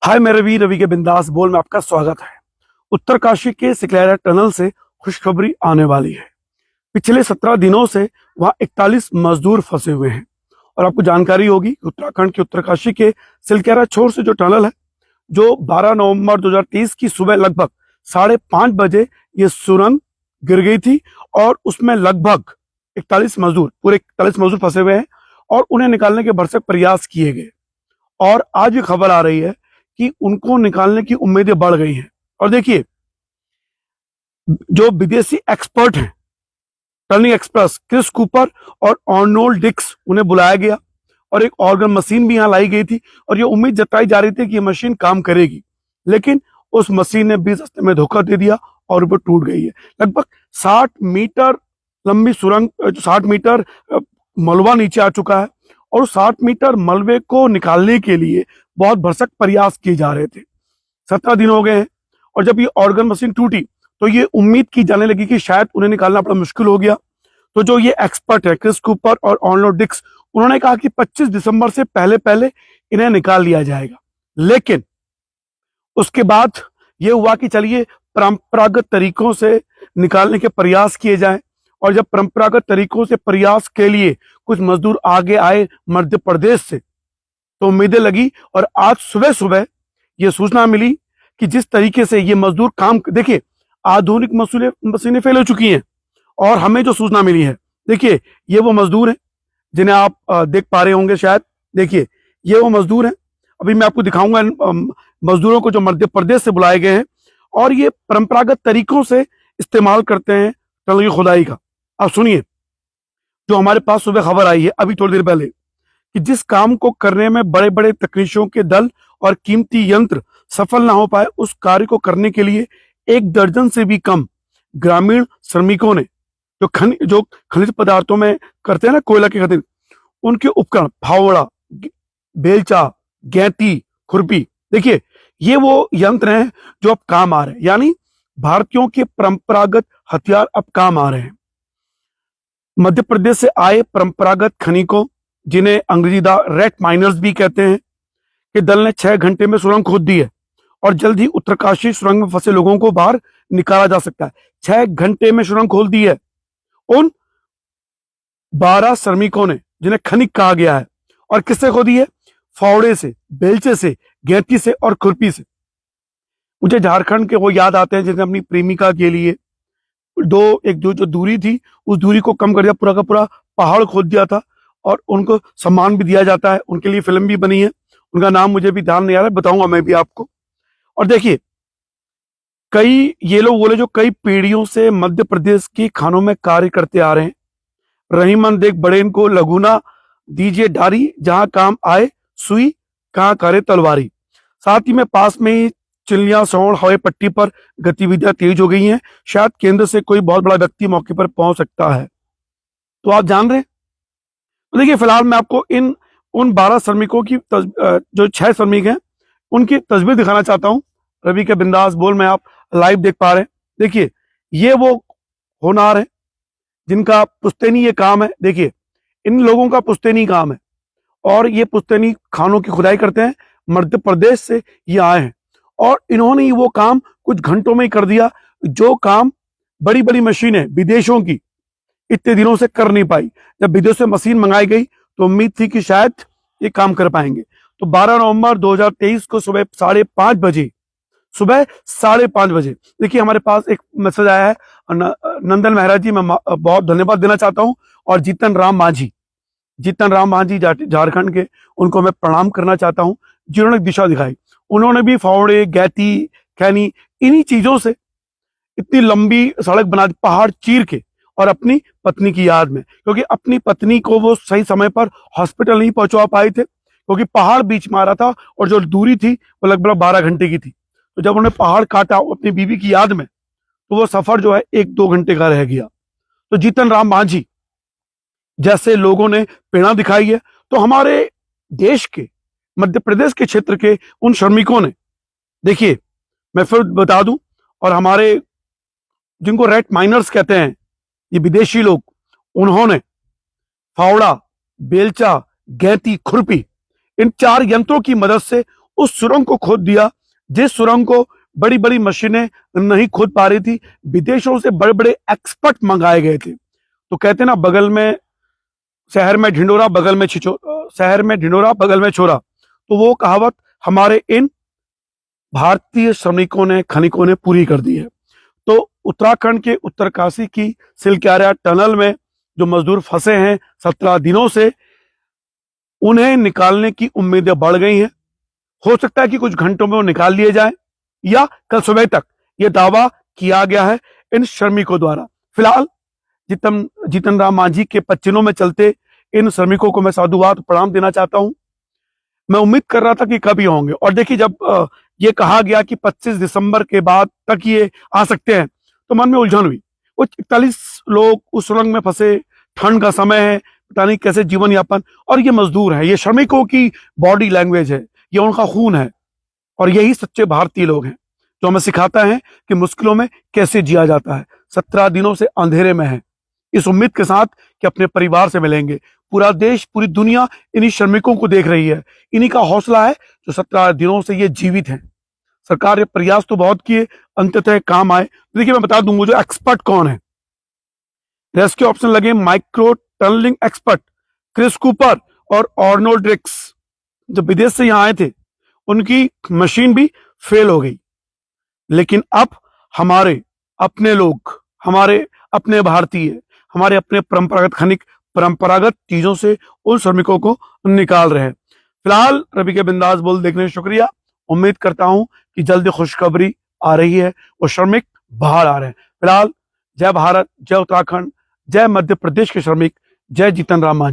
हाय मैं रवि रवि के बिंदास बोल में आपका स्वागत है। उत्तरकाशी के सिकलैरा टनल से खुशखबरी आने वाली है। पिछले 17 दिनों से वहां 41 मजदूर फंसे हुए हैं और आपको जानकारी होगी कि उत्तराखंड के उत्तरकाशी के सिलकेरा छोर से जो टनल है, जो 12 नवंबर 2023 की सुबह लगभग 5:30 बजे ये सुरंग गिर गई थी और उसमें लगभग 41 मजदूर पूरे 41 मजदूर फंसे हुए हैं और उन्हें निकालने के भरसक प्रयास किए गए। और आज ये खबर आ रही है कि उनको निकालने की उम्मीदें बढ़ गई हैं। और देखिए, जो विदेशी एक्सपर्ट हैं, टर्निंग एक्सप्रेस, क्रिस कूपर और आर्नोल्ड डिक्स, उन्हें बुलाया गया और एक ऑर्गन मशीन भी यहां लाई गई थी और ये उम्मीद जताई जा रही थी कि ये मशीन काम करेगी, लेकिन उस मशीन ने बीच रास्ते में धोखा दे दिया और वो टूट गई है। लगभग 60 मीटर लंबी सुरंग, 60 मीटर मलबा नीचे आ चुका है और 60 मीटर मलबे को निकालने के लिए बहुत भरसक प्रयास किए जा रहे थे। 17 दिन हो गए हैं और जब ये ऑर्गन मशीन टूटी तो ये उम्मीद की जाने लगी कि शायद उन्हें निकालना बड़ा मुश्किल हो गया। तो जो ये एक्सपर्ट है क्रिस कूपर और आर्नोल्ड डिक्स, उन्होंने कहा कि 25 दिसंबर से पहले पहले इन्हें निकाल लिया जाएगा। लेकिन उसके बाद ये हुआ कि चलिए परंपरागत तरीकों से निकालने के प्रयास किए जाएं। और जब परंपरागत तरीकों से प्रयास के लिए कुछ मजदूर आगे आए मध्य प्रदेश से, तो उम्मीदें लगी। और आज सुबह सुबह ये सूचना मिली कि जिस तरीके से ये मजदूर काम, देखिए आधुनिक मशीनें फेल हो चुकी हैं और हमें जो सूचना मिली है, देखिए ये वो मजदूर हैं जिन्हें आप देख पा रहे होंगे शायद। देखिए ये वो मजदूर हैं, अभी मैं आपको दिखाऊंगा मजदूरों को जो मध्य प्रदेश से बुलाए गए हैं और ये परंपरागत तरीकों से इस्तेमाल करते हैं टनल की खुदाई का। अब सुनिए, जो हमारे पास सुबह खबर आई है अभी थोड़ी देर पहले, कि जिस काम को करने में बड़े बड़े तकनीशियों के दल और कीमती यंत्र सफल ना हो पाए, उस कार्य को करने के लिए 1 दर्जन से भी कम ग्रामीण श्रमिकों ने, जो खनिज पदार्थों में करते हैं ना, कोयला की खातिर, उनके उपकरण फावड़ा, बेलचा, गैंती, खुरपी, देखिए ये वो यंत्र हैं जो अब काम आ रहे हैं। यानी भारतीयों के परंपरागत हथियार अब काम आ रहे हैं। मध्य प्रदेश से आए परंपरागत खनिकों, जिन्हें अंग्रेजी द रेट माइनर्स भी कहते हैं, कि दल ने 6 घंटे में सुरंग खोद दी है और जल्द ही उत्तरकाशी सुरंग में फंसे लोगों को बाहर निकाला जा सकता है। 6 घंटे में सुरंग खोल दी है उन 12 श्रमिकों ने, जिन्हें खनिक कहा गया है। और किससे खोदी है? फावड़े से, बेलचे से, गैंती से और खुरपी से। मुझे झारखंड के वो याद आते हैं जिन्हें अपनी प्रेमिका के लिए जो दूरी थी, उस दूरी को कम कर दिया, पूरा का पूरा पहाड़ खोद दिया था और उनको सम्मान भी दिया जाता है। उनके लिए फिल्म भी बनी है, उनका नाम मुझे भी ध्यान नहीं आ रहा है, बताऊंगा मैं भी आपको। और देखिए, ये लोग बोले जो कई पीढ़ियों से मध्य प्रदेश की खानों में कार्य करते आ रहे हैं। रहीमन देख बड़े इनको लगुना दीजिए डारी, जहां काम आए सुई कहां करे तलवारी। साथ ही में पास में ही चिलिया सौड़ हवाई पट्टी पर गतिविधियां तेज हो गई हैं। शायद केंद्र से कोई बहुत बड़ा व्यक्ति मौके पर पहुंच सकता है। तो आप जान रहे हैं, तो देखिए फिलहाल मैं आपको उन 12 श्रमिकों की जो 6 श्रमिक हैं उनकी तस्वीर दिखाना चाहता हूं। रवि के बिंदास बोल में आप लाइव देख पा रहे हैं। देखिए ये वो होनहार है जिनका पुश्तैनी ये काम है। देखिए इन लोगों का पुश्तैनी काम है और ये पुश्तैनी खानों की खुदाई करते हैं। मध्य प्रदेश से ये आए हैं और इन्होंने ही वो काम कुछ घंटों में ही कर दिया, जो काम बड़ी बड़ी मशीनें विदेशों की इतने दिनों से कर नहीं पाई। जब विदेश से मशीन मंगाई गई तो उम्मीद थी कि शायद ये काम कर पाएंगे। तो 12 नवंबर 2023 को सुबह 5:30 बजे, देखिए हमारे पास एक मैसेज आया है। नंदन मेहरा जी, मैं बहुत धन्यवाद देना चाहता हूं। और जीतन राम मांझी झारखंड के, उनको मैं प्रणाम करना चाहता हूं, जिन्होंने दिशा दिखाई। उन्होंने भी फावड़े, गैती, खैनी, इन्हीं चीजों से इतनी लंबी सड़क बना दी, पहाड़ चीर के, और अपनी पत्नी की याद में, क्योंकि अपनी पत्नी को वो सही समय पर हॉस्पिटल नहीं पहुंचा पाए थे, क्योंकि पहाड़ बीच में आ रहा था और जो दूरी थी वो लगभग 12 घंटे की थी। तो जब उन्होंने पहाड़ काटा अपनी बीवी की याद में, तो वो सफर जो है 1-2 घंटे का रह गया। तो जीतन राम मांझी जैसे लोगों ने प्रेरणा दिखाई है। तो हमारे देश के, मध्य प्रदेश के क्षेत्र के उन श्रमिकों ने, देखिए मैं फिर बता दूं, और हमारे जिनको रेट माइनर्स कहते हैं, ये विदेशी लोग, उन्होंने फावड़ा, बेलचा, गैंती, खुरपी, इन 4 यंत्रों की मदद से उस सुरंग को खोद दिया जिस सुरंग को बड़ी बड़ी मशीनें नहीं खोद पा रही थी। विदेशों से बड़े बड़े एक्सपर्ट मंगाए गए थे। तो कहते ना, बगल में शहर में ढिंडोरा, बगल में शहर में ढिंडोरा, बगल में छोरा। तो वो कहावत हमारे इन भारतीय श्रमिकों ने, खनिकों ने पूरी कर दी है। तो उत्तराखंड के उत्तरकाशी की सिलक्यारा टनल में जो मजदूर फंसे हैं 17 दिनों से, उन्हें निकालने की उम्मीदें बढ़ गई हैं। हो सकता है कि कुछ घंटों में वो निकाल लिए जाए या कल सुबह तक, ये दावा किया गया है इन श्रमिकों द्वारा। फिलहाल जीतन राम मांझी के पच्चीनों में चलते इन श्रमिकों को मैं साधुवाद प्रणाम देना चाहता हूं। मैं उम्मीद कर रहा था कि कब ये होंगे, और देखिए जब ये कहा गया कि 25 दिसंबर के बाद तक ये आ सकते हैं, तो मन में उलझन हुई। वो 41 लोग उस सुरंग में फंसे, ठंड का समय है, पता नहीं कैसे जीवन यापन, और ये मजदूर है, ये श्रमिकों की बॉडी लैंग्वेज है, ये उनका खून है, और यही सच्चे भारतीय लोग हैं जो हमें सिखाता है कि मुश्किलों में कैसे जिया जाता है। 17 दिनों से अंधेरे में है, इस उम्मीद के साथ कि अपने परिवार से मिलेंगे। पूरा देश, पूरी दुनिया इन्हीं श्रमिकों को देख रही है, इन्हीं का हौसला है जो 17 दिनों से ये जीवित हैं। सरकार ने प्रयास तो बहुत किए, अंततः काम आए। देखिए मैं बता दूं मुझे एक्सपर्ट कौन है। रेस्क्यू ऑप्शन लगे micro tunnelling expert Chris Cooper और आर्नोल्ड रिक्स। जब विदेश से यहां आए थे उनकी मशीन भी फेल हो गई, लेकिन अब हमारे अपने लोग, हमारे अपने भारतीय, हमारे अपने परंपरागत खनिक परंपरागत चीजों से उन श्रमिकों को निकाल रहे हैं। फिलहाल रवि के बिंदास बोल देखने का शुक्रिया। उम्मीद करता हूं कि जल्दी खुशखबरी आ रही है, वो श्रमिक बाहर आ रहे हैं। फिलहाल जय भारत, जय उत्तराखंड, जय मध्य प्रदेश के श्रमिक, जय जीतन राम मांझी।